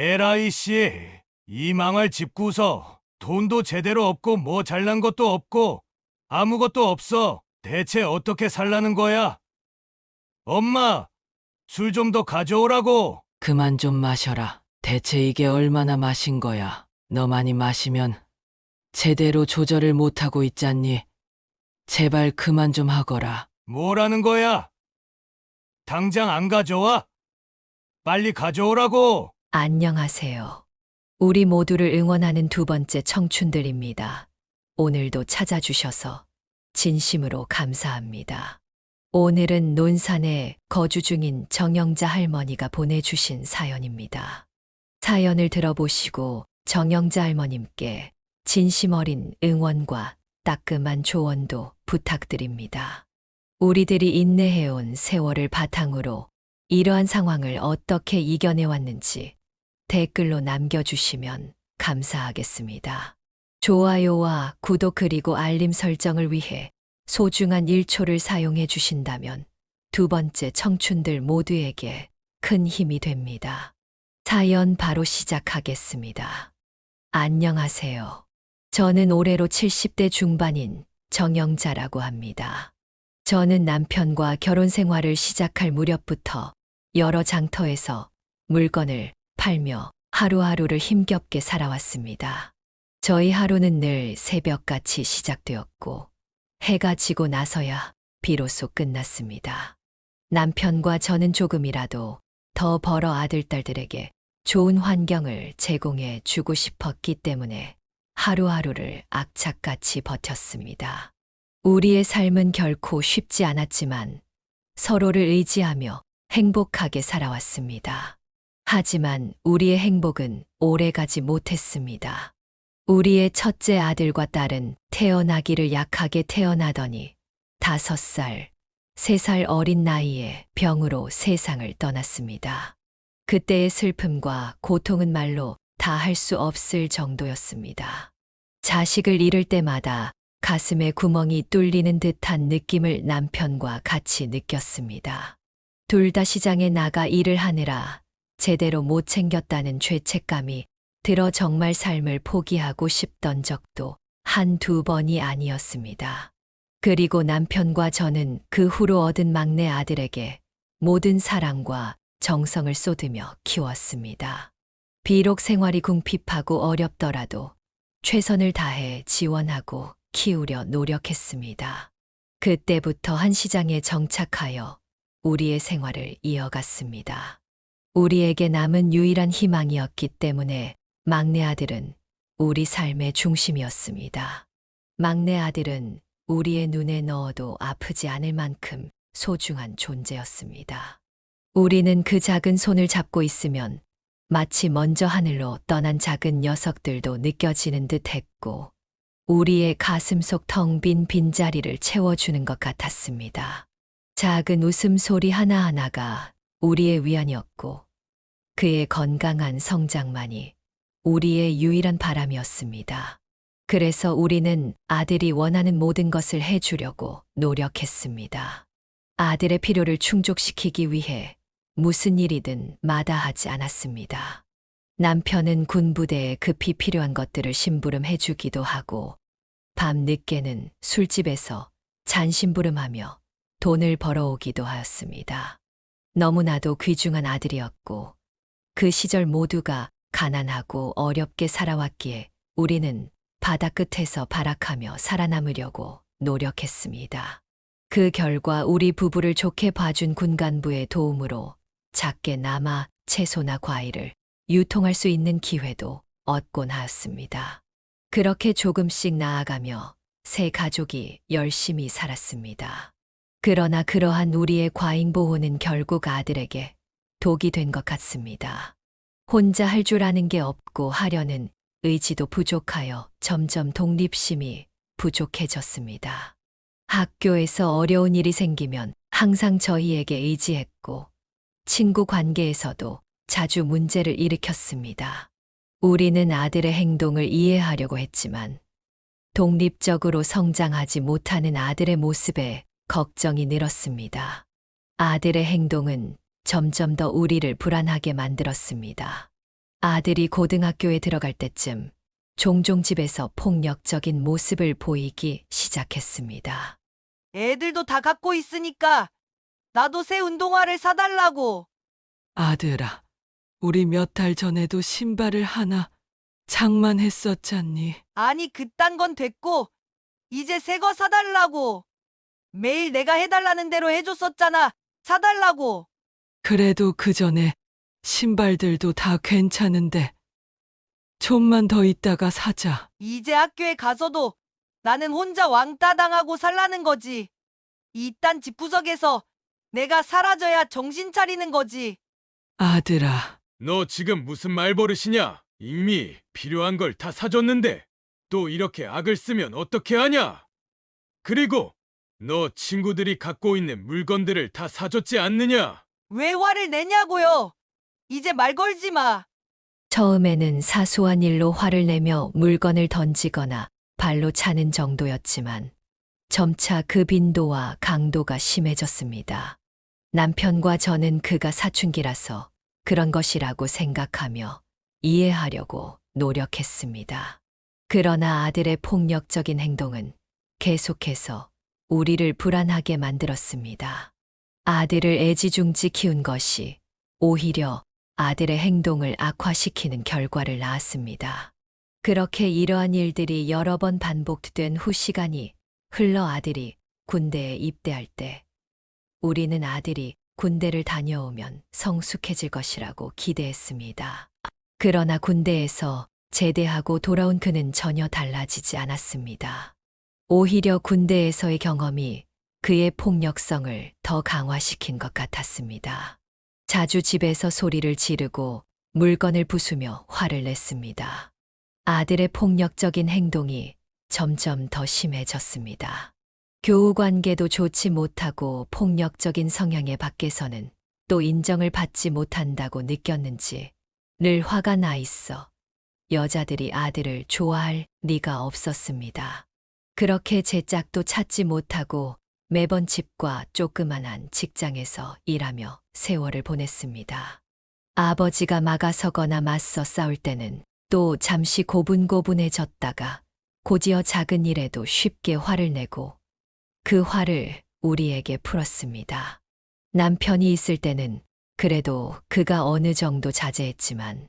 에라이 씨, 이 망할 집구서 돈도 제대로 없고 뭐 잘난 것도 없고 아무것도 없어. 대체 어떻게 살라는 거야? 엄마, 술 좀 더 가져오라고. 그만 좀 마셔라. 대체 이게 얼마나 마신 거야? 너 많이 마시면 제대로 조절을 못하고 있잖니. 제발 그만 좀 하거라. 뭐라는 거야? 당장 안 가져와? 빨리 가져오라고. 안녕하세요. 우리 모두를 응원하는 두 번째 청춘들입니다. 오늘도 찾아주셔서 진심으로 감사합니다. 오늘은 논산에 거주 중인 정영자 할머니가 보내주신 사연입니다. 사연을 들어보시고 정영자 할머님께 진심 어린 응원과 따끔한 조언도 부탁드립니다. 우리들이 인내해온 세월을 바탕으로 이러한 상황을 어떻게 이겨내왔는지 댓글로 남겨주시면 감사하겠습니다. 좋아요와 구독 그리고 알림 설정을 위해 소중한 1초를 사용해 주신다면 두 번째 청춘들 모두에게 큰 힘이 됩니다. 사연 바로 시작하겠습니다. 안녕하세요. 저는 올해로 70대 중반인 정영자라고 합니다. 저는 남편과 결혼 생활을 시작할 무렵부터 여러 장터에서 물건을 팔며 하루하루를 힘겹게 살아왔습니다. 저희 하루는 늘 새벽같이 시작되었고 해가 지고 나서야 비로소 끝났습니다. 남편과 저는 조금이라도 더 벌어 아들딸들에게 좋은 환경을 제공해 주고 싶었기 때문에 하루하루를 악착같이 버텼습니다. 우리의 삶은 결코 쉽지 않았지만 서로를 의지하며 행복하게 살아왔습니다. 하지만 우리의 행복은 오래가지 못했습니다. 우리의 첫째 아들과 딸은 태어나기를 약하게 태어나더니 5살, 3살 어린 나이에 병으로 세상을 떠났습니다. 그때의 슬픔과 고통은 말로 다 할 수 없을 정도였습니다. 자식을 잃을 때마다 가슴에 구멍이 뚫리는 듯한 느낌을 남편과 같이 느꼈습니다. 둘 다 시장에 나가 일을 하느라 제대로 못 챙겼다는 죄책감이 들어 정말 삶을 포기하고 싶던 적도 한두 번이 아니었습니다. 그리고 남편과 저는 그 후로 얻은 막내 아들에게 모든 사랑과 정성을 쏟으며 키웠습니다. 비록 생활이 궁핍하고 어렵더라도 최선을 다해 지원하고 키우려 노력했습니다. 그때부터 한 시장에 정착하여 우리의 생활을 이어갔습니다. 우리에게 남은 유일한 희망이었기 때문에 막내 아들은 우리 삶의 중심이었습니다. 막내 아들은 우리의 눈에 넣어도 아프지 않을 만큼 소중한 존재였습니다. 우리는 그 작은 손을 잡고 있으면 마치 먼저 하늘로 떠난 작은 녀석들도 느껴지는 듯 했고 우리의 가슴 속 텅 빈 빈자리를 채워주는 것 같았습니다. 작은 웃음소리 하나하나가 우리의 위안이었고 그의 건강한 성장만이 우리의 유일한 바람이었습니다. 그래서 우리는 아들이 원하는 모든 것을 해주려고 노력했습니다. 아들의 필요를 충족시키기 위해 무슨 일이든 마다하지 않았습니다. 남편은 군부대에 급히 필요한 것들을 심부름해주기도 하고 밤 늦게는 술집에서 잔심부름하며 돈을 벌어오기도 하였습니다. 너무나도 귀중한 아들이었고 그 시절 모두가 가난하고 어렵게 살아왔기에 우리는 바다 끝에서 발악하며 살아남으려고 노력했습니다. 그 결과 우리 부부를 좋게 봐준 군간부의 도움으로 작게나마 채소나 과일을 유통할 수 있는 기회도 얻곤 하였습니다. 그렇게 조금씩 나아가며 세 가족이 열심히 살았습니다. 그러나 그러한 우리의 과잉 보호는 결국 아들에게 독이 된 것 같습니다. 혼자 할 줄 아는 게 없고 하려는 의지도 부족하여 점점 독립심이 부족해졌습니다. 학교에서 어려운 일이 생기면 항상 저희에게 의지했고 친구 관계에서도 자주 문제를 일으켰습니다. 우리는 아들의 행동을 이해하려고 했지만 독립적으로 성장하지 못하는 아들의 모습에 걱정이 늘었습니다. 아들의 행동은 점점 더 우리를 불안하게 만들었습니다. 아들이 고등학교에 들어갈 때쯤 종종 집에서 폭력적인 모습을 보이기 시작했습니다. 애들도 다 갖고 있으니까 나도 새 운동화를 사달라고. 아들아, 우리 몇 달 전에도 신발을 하나 장만했었잖니. 아니, 그딴 건 됐고, 이제 새 거 사달라고. 매일 내가 해달라는 대로 해줬었잖아. 사달라고. 그래도 그 전에 신발들도 다 괜찮은데 좀만 더 있다가 사자. 이제 학교에 가서도 나는 혼자 왕따 당하고 살라는 거지. 이딴 집구석에서 내가 사라져야 정신 차리는 거지. 아들아, 너 지금 무슨 말버릇이냐? 이미 필요한 걸 다 사줬는데 또 이렇게 악을 쓰면 어떻게 하냐? 그리고 너 친구들이 갖고 있는 물건들을 다 사줬지 않느냐? 왜 화를 내냐고요? 이제 말 걸지 마. 처음에는 사소한 일로 화를 내며 물건을 던지거나 발로 차는 정도였지만 점차 그 빈도와 강도가 심해졌습니다. 남편과 저는 그가 사춘기라서 그런 것이라고 생각하며 이해하려고 노력했습니다. 그러나 아들의 폭력적인 행동은 계속해서 우리를 불안하게 만들었습니다. 아들을 애지중지 키운 것이 오히려 아들의 행동을 악화시키는 결과를 낳았습니다. 그렇게 이러한 일들이 여러 번 반복된 후 시간이 흘러 아들이 군대에 입대할 때 우리는 아들이 군대를 다녀오면 성숙해질 것이라고 기대했습니다. 그러나 군대에서 제대하고 돌아온 그는 전혀 달라지지 않았습니다. 오히려 군대에서의 경험이 그의 폭력성을 더 강화시킨 것 같았습니다. 자주 집에서 소리를 지르고 물건을 부수며 화를 냈습니다. 아들의 폭력적인 행동이 점점 더 심해졌습니다. 교우 관계도 좋지 못하고 폭력적인 성향의 밖에서는 또 인정을 받지 못한다고 느꼈는지 늘 화가 나 있어 여자들이 아들을 좋아할 리가 없었습니다. 그렇게 제 짝도 찾지 못하고 매번 집과 조그만한 직장에서 일하며 세월을 보냈습니다. 아버지가 막아서거나 맞서 싸울 때는 또 잠시 고분고분해졌다가 곧이어 작은 일에도 쉽게 화를 내고 그 화를 우리에게 풀었습니다. 남편이 있을 때는 그래도 그가 어느 정도 자제했지만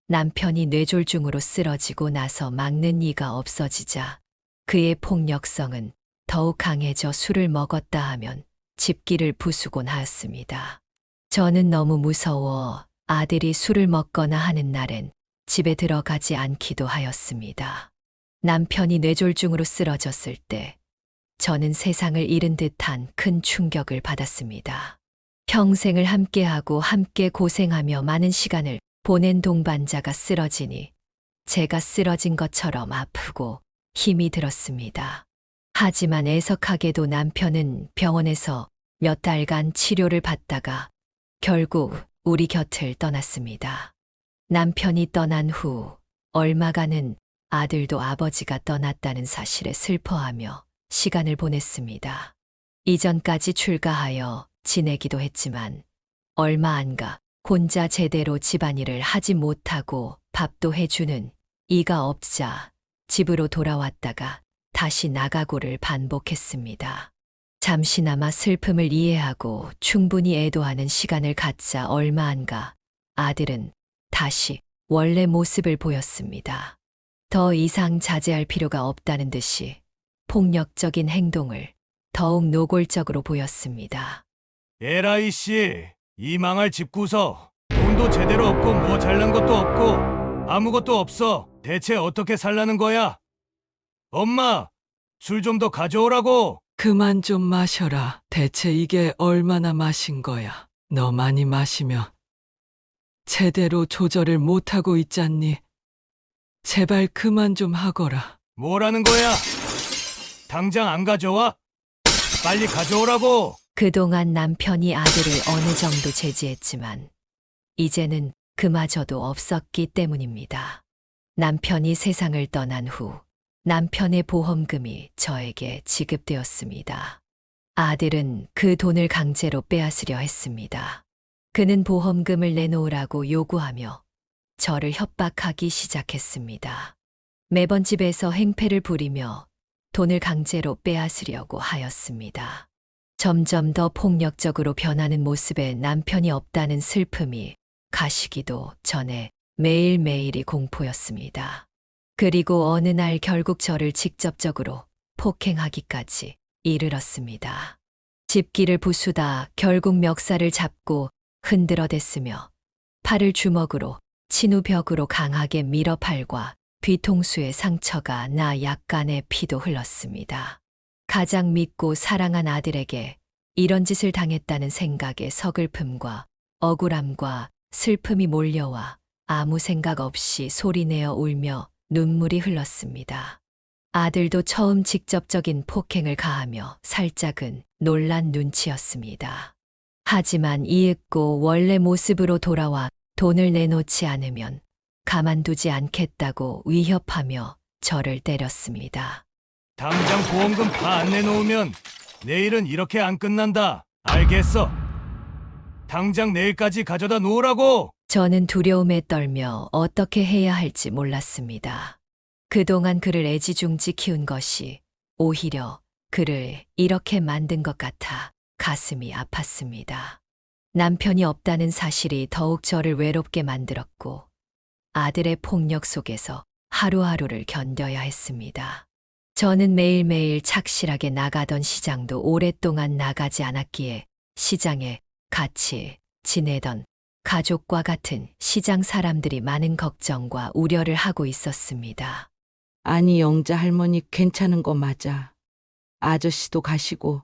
남편이 뇌졸중으로 쓰러지고 나서 막는 이가 없어지자 그의 폭력성은 더욱 강해져 술을 먹었다 하면 집기를 부수곤 하였습니다. 저는 너무 무서워 아들이 술을 먹거나 하는 날엔 집에 들어가지 않기도 하였습니다. 남편이 뇌졸중으로 쓰러졌을 때 저는 세상을 잃은 듯한 큰 충격을 받았습니다. 평생을 함께하고 함께 고생하며 많은 시간을 보낸 동반자가 쓰러지니 제가 쓰러진 것처럼 아프고 힘이 들었습니다. 하지만 애석하게도 남편은 병원에서 몇 달간 치료를 받다가 결국 우리 곁을 떠났습니다. 남편이 떠난 후 얼마간은 아들도 아버지가 떠났다는 사실에 슬퍼하며 시간을 보냈습니다. 이전까지 출가하여 지내기도 했지만 얼마 안 가 혼자 제대로 집안일을 하지 못하고 밥도 해주는 이가 없자 집으로 돌아왔다가 다시 나가고를 반복했습니다. 잠시나마 슬픔을 이해하고 충분히 애도하는 시간을 갖자 얼마 안 가 아들은 다시 원래 모습을 보였습니다. 더 이상 자제할 필요가 없다는 듯이 폭력적인 행동을 더욱 노골적으로 보였습니다. 에라이 씨, 이 망할 집구서 돈도 제대로 없고 뭐 잘난 것도 없고 아무것도 없어. 대체 어떻게 살라는 거야? 엄마, 술 좀 더 가져오라고. 그만 좀 마셔라. 대체 이게 얼마나 마신 거야? 너 많이 마시면 제대로 조절을 못하고 있잖니. 제발 그만 좀 하거라. 뭐라는 거야? 당장 안 가져와? 빨리 가져오라고. 그동안 남편이 아들을 어느 정도 제지했지만 이제는 그마저도 없었기 때문입니다. 남편이 세상을 떠난 후 남편의 보험금이 저에게 지급되었습니다. 아들은 그 돈을 강제로 빼앗으려 했습니다. 그는 보험금을 내놓으라고 요구하며 저를 협박하기 시작했습니다. 매번 집에서 행패를 부리며 돈을 강제로 빼앗으려고 하였습니다. 점점 더 폭력적으로 변하는 모습에 남편이 없다는 슬픔이 가시기도 전에 매일매일이 공포였습니다. 그리고 어느 날 결국 저를 직접적으로 폭행하기까지 이르렀습니다. 집기를 부수다 결국 멱살을 잡고 흔들어댔으며 팔을 주먹으로 친 후 벽으로 강하게 밀어 팔과 뒤통수에 상처가 나 약간의 피도 흘렀습니다. 가장 믿고 사랑한 아들에게 이런 짓을 당했다는 생각에 서글픔과 억울함과 슬픔이 몰려와 아무 생각 없이 소리내어 울며 눈물이 흘렀습니다. 아들도 처음 직접적인 폭행을 가하며 살짝은 놀란 눈치였습니다. 하지만 이윽고 원래 모습으로 돌아와 돈을 내놓지 않으면 가만두지 않겠다고 위협하며 저를 때렸습니다. 당장 보험금 다 안 내놓으면 내일은 이렇게 안 끝난다. 알겠어? 당장 내일까지 가져다 놓으라고! 저는 두려움에 떨며 어떻게 해야 할지 몰랐습니다. 그동안 그를 애지중지 키운 것이 오히려 그를 이렇게 만든 것 같아 가슴이 아팠습니다. 남편이 없다는 사실이 더욱 저를 외롭게 만들었고 아들의 폭력 속에서 하루하루를 견뎌야 했습니다. 저는 매일매일 착실하게 나가던 시장도 오랫동안 나가지 않았기에 시장에 같이 지내던 가족과 같은 시장 사람들이 많은 걱정과 우려를 하고 있었습니다. 아니, 영자 할머니 괜찮은 거 맞아. 아저씨도 가시고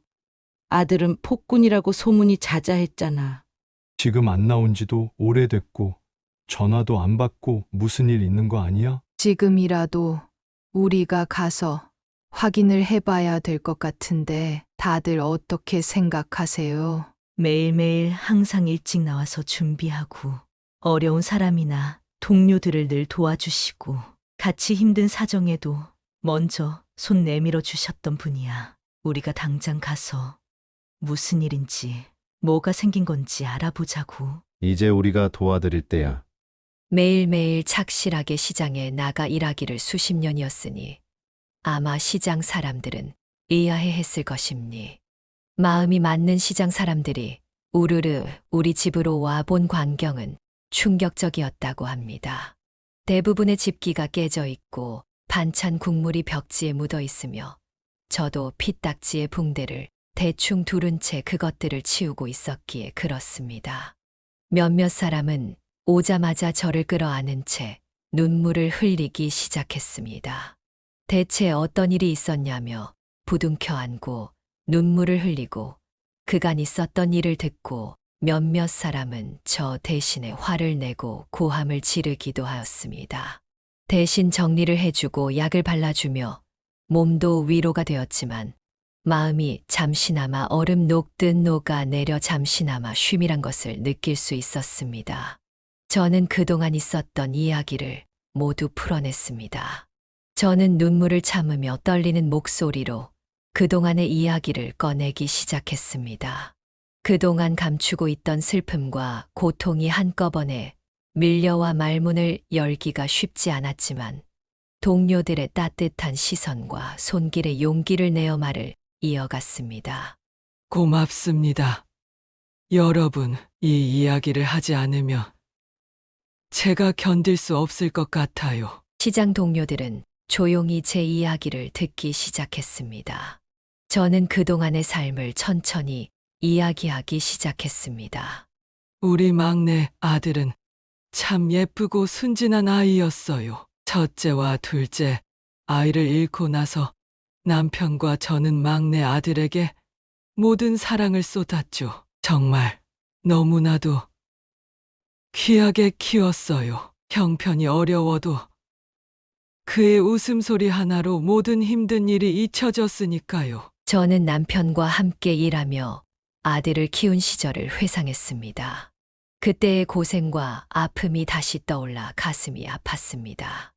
아들은 폭군이라고 소문이 자자했잖아. 지금 안 나온 지도 오래됐고 전화도 안 받고 무슨 일 있는 거 아니야? 지금이라도 우리가 가서 확인을 해봐야 될 것 같은데 다들 어떻게 생각하세요? 매일매일 항상 일찍 나와서 준비하고 어려운 사람이나 동료들을 늘 도와주시고 같이 힘든 사정에도 먼저 손 내밀어 주셨던 분이야. 우리가 당장 가서 무슨 일인지 뭐가 생긴 건지 알아보자고. 이제 우리가 도와드릴 때야. 매일매일 착실하게 시장에 나가 일하기를 수십 년이었으니 아마 시장 사람들은 의아해했을 것입니. 마음이 맞는 시장 사람들이 우르르 우리 집으로 와본 광경은 충격적이었다고 합니다. 대부분의 집기가 깨져 있고 반찬 국물이 벽지에 묻어 있으며 저도 피딱지의 붕대를 대충 두른 채 그것들을 치우고 있었기에 그렇습니다. 몇몇 사람은 오자마자 저를 끌어안은 채 눈물을 흘리기 시작했습니다. 대체 어떤 일이 있었냐며 부둥켜 안고 눈물을 흘리고 그간 있었던 일을 듣고 몇몇 사람은 저 대신에 화를 내고 고함을 지르기도 하였습니다. 대신 정리를 해주고 약을 발라주며 몸도 위로가 되었지만 마음이 잠시나마 얼음 녹듯 녹아내려 잠시나마 쉼이란 것을 느낄 수 있었습니다. 저는 그동안 있었던 이야기를 모두 풀어냈습니다. 저는 눈물을 참으며 떨리는 목소리로 그동안의 이야기를 꺼내기 시작했습니다. 그동안 감추고 있던 슬픔과 고통이 한꺼번에 밀려와 말문을 열기가 쉽지 않았지만 동료들의 따뜻한 시선과 손길의 용기를 내어 말을 이어갔습니다. 고맙습니다. 여러분, 이 이야기를 하지 않으면 제가 견딜 수 없을 것 같아요. 시장 동료들은 조용히 제 이야기를 듣기 시작했습니다. 저는 그동안의 삶을 천천히 이야기하기 시작했습니다. 우리 막내 아들은 참 예쁘고 순진한 아이였어요. 첫째와 둘째 아이를 잃고 나서 남편과 저는 막내 아들에게 모든 사랑을 쏟았죠. 정말 너무나도 귀하게 키웠어요. 형편이 어려워도 그의 웃음소리 하나로 모든 힘든 일이 잊혀졌으니까요. 저는 남편과 함께 일하며 아들을 키운 시절을 회상했습니다. 그때의 고생과 아픔이 다시 떠올라 가슴이 아팠습니다.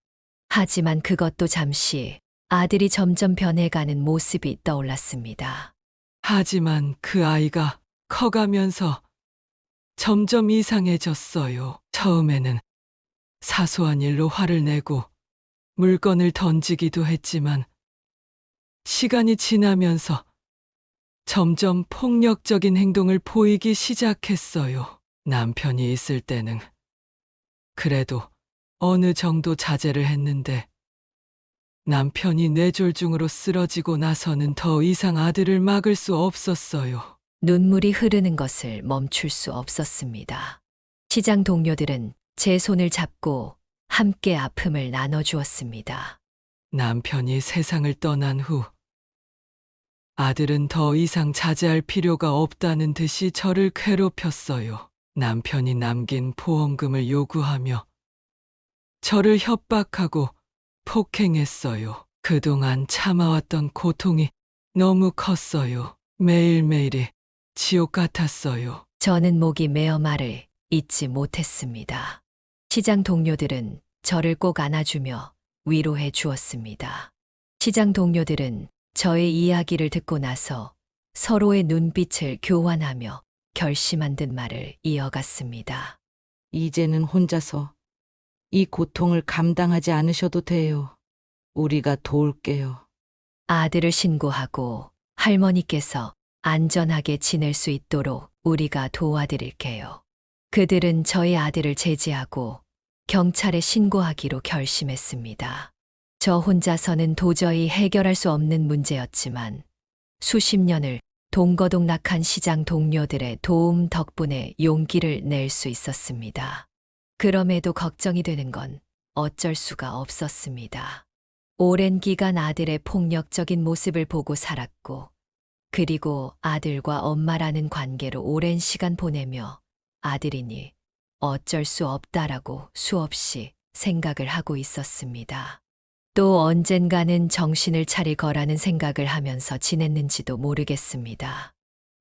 하지만 그것도 잠시 아들이 점점 변해가는 모습이 떠올랐습니다. 하지만 그 아이가 커가면서 점점 이상해졌어요. 처음에는 사소한 일로 화를 내고 물건을 던지기도 했지만 시간이 지나면서 점점 폭력적인 행동을 보이기 시작했어요. 남편이 있을 때는 그래도 어느 정도 자제를 했는데 남편이 뇌졸중으로 쓰러지고 나서는 더 이상 아들을 막을 수 없었어요. 눈물이 흐르는 것을 멈출 수 없었습니다. 시장 동료들은 제 손을 잡고 함께 아픔을 나눠주었습니다. 남편이 세상을 떠난 후 아들은 더 이상 자제할 필요가 없다는 듯이 저를 괴롭혔어요. 남편이 남긴 보험금을 요구하며 저를 협박하고 폭행했어요. 그동안 참아왔던 고통이 너무 컸어요. 매일매일이 지옥 같았어요. 저는 목이 메어 말을 잊지 못했습니다. 시장 동료들은 저를 꼭 안아주며 위로해 주었습니다. 시장 동료들은 저의 이야기를 듣고 나서 서로의 눈빛을 교환하며 결심한 듯 말을 이어갔습니다. 이제는 혼자서 이 고통을 감당하지 않으셔도 돼요. 우리가 도울게요. 아들을 신고하고 할머니께서 안전하게 지낼 수 있도록 우리가 도와드릴게요. 그들은 저희 아들을 제지하고 경찰에 신고하기로 결심했습니다. 저 혼자서는 도저히 해결할 수 없는 문제였지만 수십 년을 동거동락한 시장 동료들의 도움 덕분에 용기를 낼 수 있었습니다. 그럼에도 걱정이 되는 건 어쩔 수가 없었습니다. 오랜 기간 아들의 폭력적인 모습을 보고 살았고, 그리고 아들과 엄마라는 관계로 오랜 시간 보내며 아들이니 어쩔 수 없다라고 수없이 생각을 하고 있었습니다. 또 언젠가는 정신을 차릴 거라는 생각을 하면서 지냈는지도 모르겠습니다.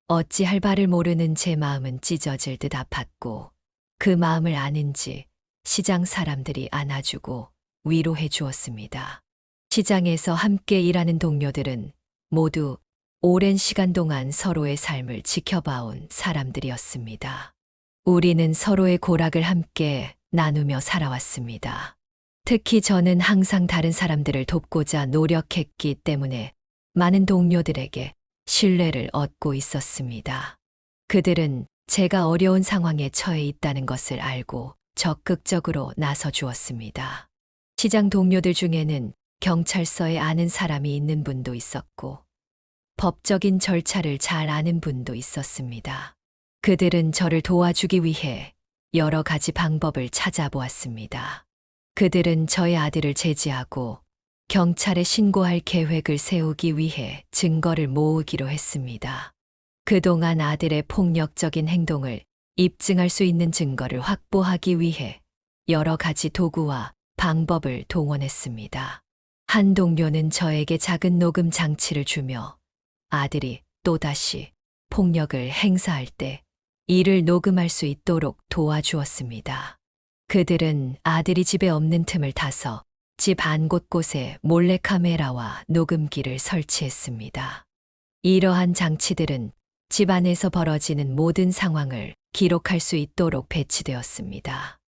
어찌할 바를 모르는 제 마음은 찢어질 듯 아팠고 그 마음을 아는지 시장 사람들이 안아주고 위로해 주었습니다. 시장에서 함께 일하는 동료들은 모두 오랜 시간 동안 서로의 삶을 지켜봐온 사람들이었습니다. 우리는 서로의 고락을 함께 나누며 살아왔습니다. 특히 저는 항상 다른 사람들을 돕고자 노력했기 때문에 많은 동료들에게 신뢰를 얻고 있었습니다. 그들은 제가 어려운 상황에 처해 있다는 것을 알고 적극적으로 나서 주었습니다. 시장 동료들 중에는 경찰서에 아는 사람이 있는 분도 있었고, 법적인 절차를 잘 아는 분도 있었습니다. 그들은 저를 도와주기 위해 여러 가지 방법을 찾아보았습니다. 그들은 저의 아들을 제지하고 경찰에 신고할 계획을 세우기 위해 증거를 모으기로 했습니다. 그동안 아들의 폭력적인 행동을 입증할 수 있는 증거를 확보하기 위해 여러 가지 도구와 방법을 동원했습니다. 한 동료는 저에게 작은 녹음 장치를 주며 아들이 또다시 폭력을 행사할 때 이를 녹음할 수 있도록 도와주었습니다. 그들은 아들이 집에 없는 틈을 타서 집 안 곳곳에 몰래카메라와 녹음기를 설치했습니다. 이러한 장치들은 집 안에서 벌어지는 모든 상황을 기록할 수 있도록 배치되었습니다.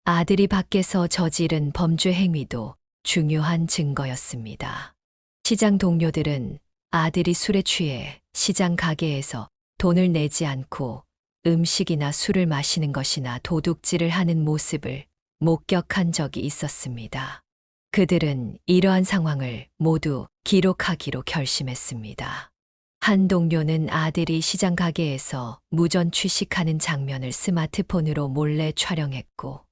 아들이 밖에서 저지른 범죄 행위도 중요한 증거였습니다. 시장 동료들은 아들이 술에 취해 시장 가게에서 돈을 내지 않고 음식이나 술을 마시는 것이나 도둑질을 하는 모습을 목격한 적이 있었습니다. 그들은 이러한 상황을 모두 기록하기로 결심했습니다. 한 동료는 아들이 시장 가게에서 무전 취식하는 장면을 스마트폰으로 몰래 촬영했고,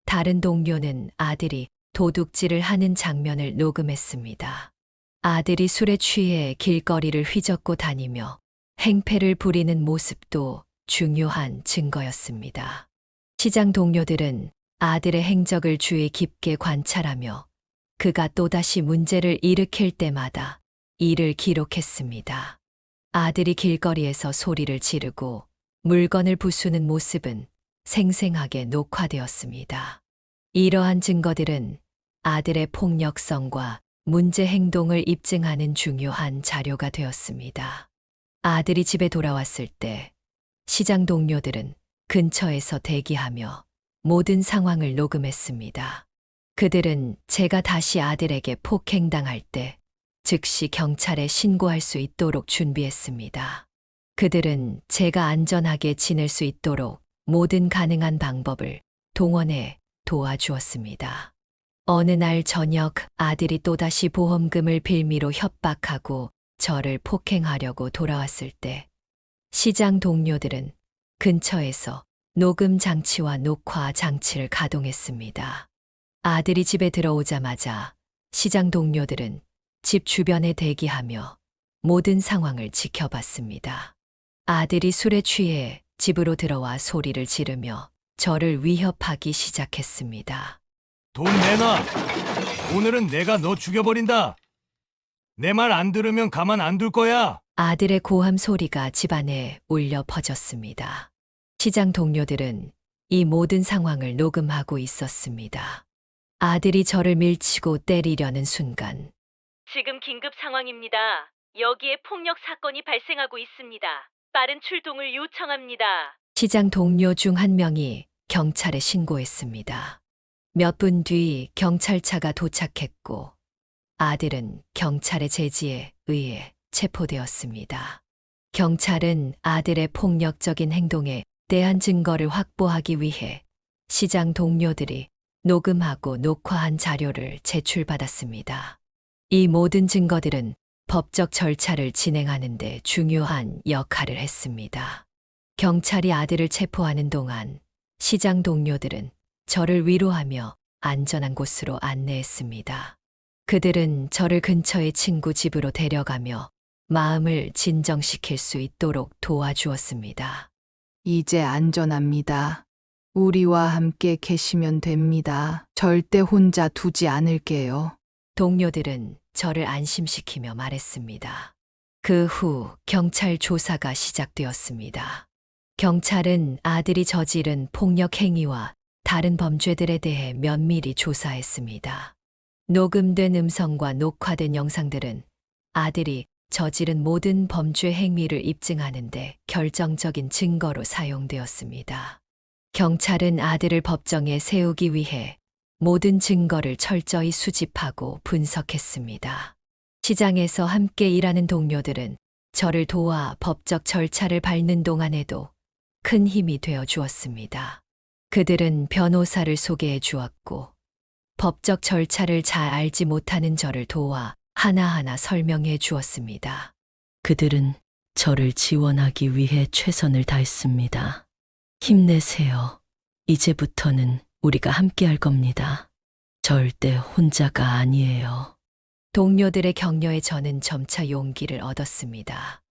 다른 동료는 아들이 도둑질을 하는 장면을 녹음했습니다. 아들이 술에 취해 길거리를 휘젓고 다니며 행패를 부리는 모습도 중요한 증거였습니다. 시장 동료들은 아들의 행적을 주의 깊게 관찰하며 그가 또다시 문제를 일으킬 때마다 이를 기록했습니다. 아들이 길거리에서 소리를 지르고 물건을 부수는 모습은 생생하게 녹화되었습니다. 이러한 증거들은 아들의 폭력성과 문제 행동을 입증하는 중요한 자료가 되었습니다. 아들이 집에 돌아왔을 때 시장 동료들은 근처에서 대기하며 모든 상황을 녹음했습니다. 그들은 제가 다시 아들에게 폭행당할 때 즉시 경찰에 신고할 수 있도록 준비했습니다. 그들은 제가 안전하게 지낼 수 있도록 모든 가능한 방법을 동원해 도와주었습니다. 어느 날 저녁 아들이 또다시 보험금을 빌미로 협박하고 저를 폭행하려고 돌아왔을 때 시장 동료들은 근처에서 녹음 장치와 녹화 장치를 가동했습니다. 아들이 집에 들어오자마자 시장 동료들은 집 주변에 대기하며 모든 상황을 지켜봤습니다. 아들이 술에 취해 집으로 들어와 소리를 지르며 저를 위협하기 시작했습니다. 돈 내놔. 오늘은 내가 너 죽여버린다. 내 말 안 들으면 가만 안 둘 거야. 아들의 고함 소리가 집안에 울려 퍼졌습니다. 시장 동료들은 이 모든 상황을 녹음하고 있었습니다. 아들이 저를 밀치고 때리려는 순간 지금 긴급 상황입니다. 여기에 폭력 사건이 발생하고 있습니다. 빠른 출동을 요청합니다. 시장 동료 중 한 명이 경찰에 신고했습니다. 몇 분 뒤 경찰차가 도착했고 아들은 경찰의 제지에 의해 체포되었습니다. 경찰은 아들의 폭력적인 행동에 대한 증거를 확보하기 위해 시장 동료들이 녹음하고 녹화한 자료를 제출받았습니다. 이 모든 증거들은 법적 절차를 진행하는 데 중요한 역할을 했습니다. 경찰이 아들을 체포하는 동안 시장 동료들은 저를 위로하며 안전한 곳으로 안내했습니다. 그들은 저를 근처의 친구 집으로 데려가며 마음을 진정시킬 수 있도록 도와주었습니다. 이제 안전합니다. 우리와 함께 계시면 됩니다. 절대 혼자 두지 않을게요. 동료들은 저를 안심시키며 말했습니다. 그 후 경찰 조사가 시작되었습니다. 경찰은 아들이 저지른 폭력 행위와 다른 범죄들에 대해 면밀히 조사했습니다. 녹음된 음성과 녹화된 영상들은 아들이 저지른 모든 범죄 행위를 입증하는 데 결정적인 증거로 사용되었습니다. 경찰은 아들을 법정에 세우기 위해 모든 증거를 철저히 수집하고 분석했습니다. 시장에서 함께 일하는 동료들은 저를 도와 법적 절차를 밟는 동안에도 큰 힘이 되어 주었습니다. 그들은 변호사를 소개해 주었고 법적 절차를 잘 알지 못하는 저를 도와 하나하나 설명해 주었습니다. 그들은 저를 지원하기 위해 최선을 다했습니다. 힘내세요. 이제부터는 우리가 함께 할 겁니다. 절대 혼자가 아니에요. 동료들의 격려에 저는 점차 용기를 얻었습니다.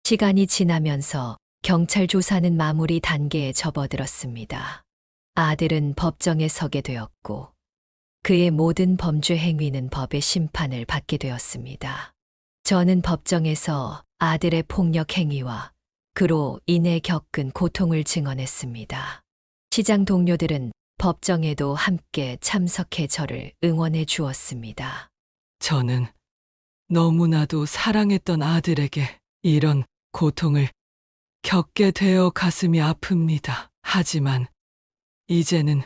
시간이 지나면서 경찰 조사는 마무리 단계에 접어들었습니다. 아들은 법정에 서게 되었고 그의 모든 범죄 행위는 법의 심판을 받게 되었습니다. 저는 법정에서 아들의 폭력 행위와 그로 인해 겪은 고통을 증언했습니다. 시장 동료들은 법정에도 함께 참석해 저를 응원해 주었습니다. 저는 너무나도 사랑했던 아들에게 이런 고통을 겪게 되어 가슴이 아픕니다. 하지만 이제는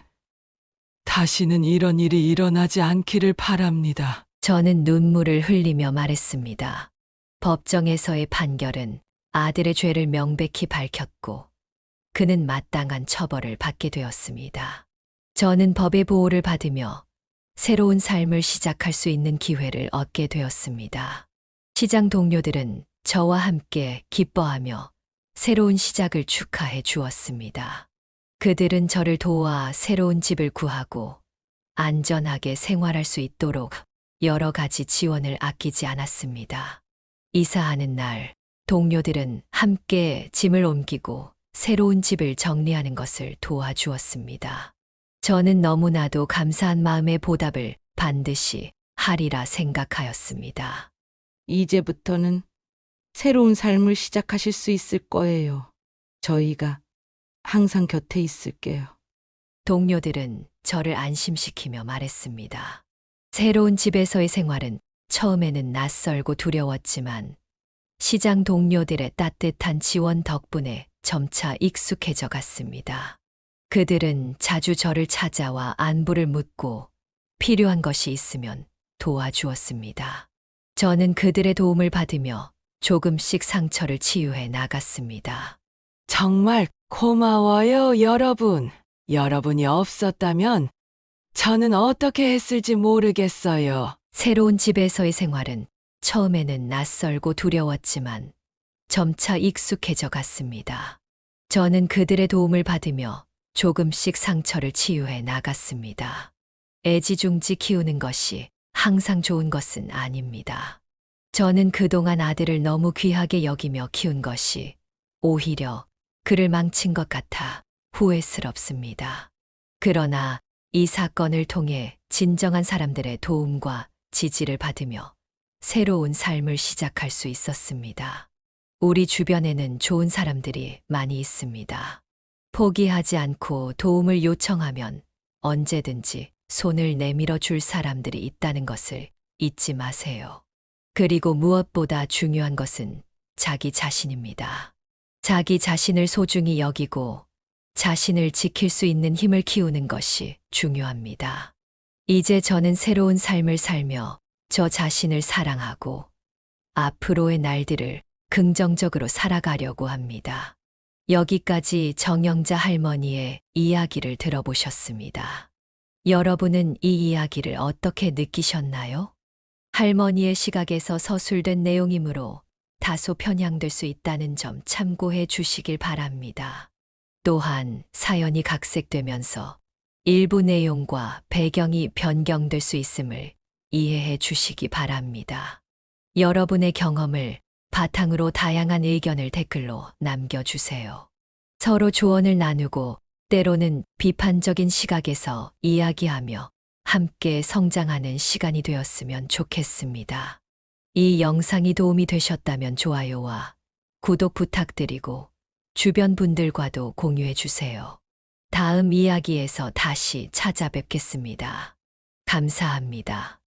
다시는 이런 일이 일어나지 않기를 바랍니다. 저는 눈물을 흘리며 말했습니다. 법정에서의 판결은 아들의 죄를 명백히 밝혔고 그는 마땅한 처벌을 받게 되었습니다. 저는 법의 보호를 받으며 새로운 삶을 시작할 수 있는 기회를 얻게 되었습니다. 시장 동료들은 저와 함께 기뻐하며 새로운 시작을 축하해 주었습니다. 그들은 저를 도와 새로운 집을 구하고 안전하게 생활할 수 있도록 여러 가지 지원을 아끼지 않았습니다. 이사하는 날, 동료들은 함께 짐을 옮기고 새로운 집을 정리하는 것을 도와주었습니다. 저는 너무나도 감사한 마음의 보답을 반드시 하리라 생각하였습니다. 이제부터는 새로운 삶을 시작하실 수 있을 거예요. 저희가 항상 곁에 있을게요. 동료들은 저를 안심시키며 말했습니다. 새로운 집에서의 생활은 처음에는 낯설고 두려웠지만 시장 동료들의 따뜻한 지원 덕분에 점차 익숙해져 갔습니다. 그들은 자주 저를 찾아와 안부를 묻고 필요한 것이 있으면 도와주었습니다. 저는 그들의 도움을 받으며 조금씩 상처를 치유해 나갔습니다. 정말 고마워요, 여러분. 여러분이 없었다면 저는 어떻게 했을지 모르겠어요. 새로운 집에서의 생활은 처음에는 낯설고 두려웠지만 점차 익숙해져 갔습니다. 저는 그들의 도움을 받으며 조금씩 상처를 치유해 나갔습니다. 애지중지 키우는 것이 항상 좋은 것은 아닙니다. 저는 그동안 아들을 너무 귀하게 여기며 키운 것이 오히려 그를 망친 것 같아 후회스럽습니다. 그러나 이 사건을 통해 진정한 사람들의 도움과 지지를 받으며 새로운 삶을 시작할 수 있었습니다. 우리 주변에는 좋은 사람들이 많이 있습니다. 포기하지 않고 도움을 요청하면 언제든지 손을 내밀어 줄 사람들이 있다는 것을 잊지 마세요. 그리고 무엇보다 중요한 것은 자기 자신입니다. 자기 자신을 소중히 여기고 자신을 지킬 수 있는 힘을 키우는 것이 중요합니다. 이제 저는 새로운 삶을 살며 저 자신을 사랑하고 앞으로의 날들을 긍정적으로 살아가려고 합니다. 여기까지 정영자 할머니의 이야기를 들어보셨습니다. 여러분은 이 이야기를 어떻게 느끼셨나요? 할머니의 시각에서 서술된 내용이므로 다소 편향될 수 있다는 점 참고해 주시길 바랍니다. 또한 사연이 각색되면서 일부 내용과 배경이 변경될 수 있음을 이해해 주시기 바랍니다. 여러분의 경험을 바탕으로 다양한 의견을 댓글로 남겨주세요. 서로 조언을 나누고 때로는 비판적인 시각에서 이야기하며 함께 성장하는 시간이 되었으면 좋겠습니다. 이 영상이 도움이 되셨다면 좋아요와 구독 부탁드리고 주변 분들과도 공유해 주세요. 다음 이야기에서 다시 찾아뵙겠습니다. 감사합니다.